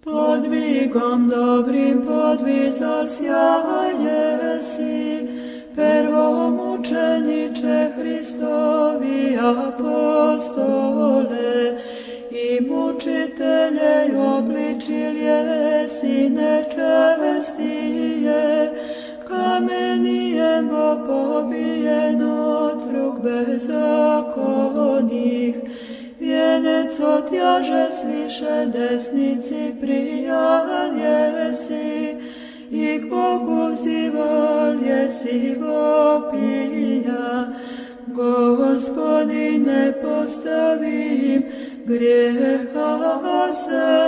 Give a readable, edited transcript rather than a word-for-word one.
Podvigom dobrim podvizal sjaje si, prvomučeniče Hristovi apostole, i mučitelje obličil jesi nečestije, kamenijem pobijeno trug bezakonih, vijenec otjaže sviše desnici prijal jesi, i k Bogu vzival jesi vopija. Gospodine, postavim grijeha se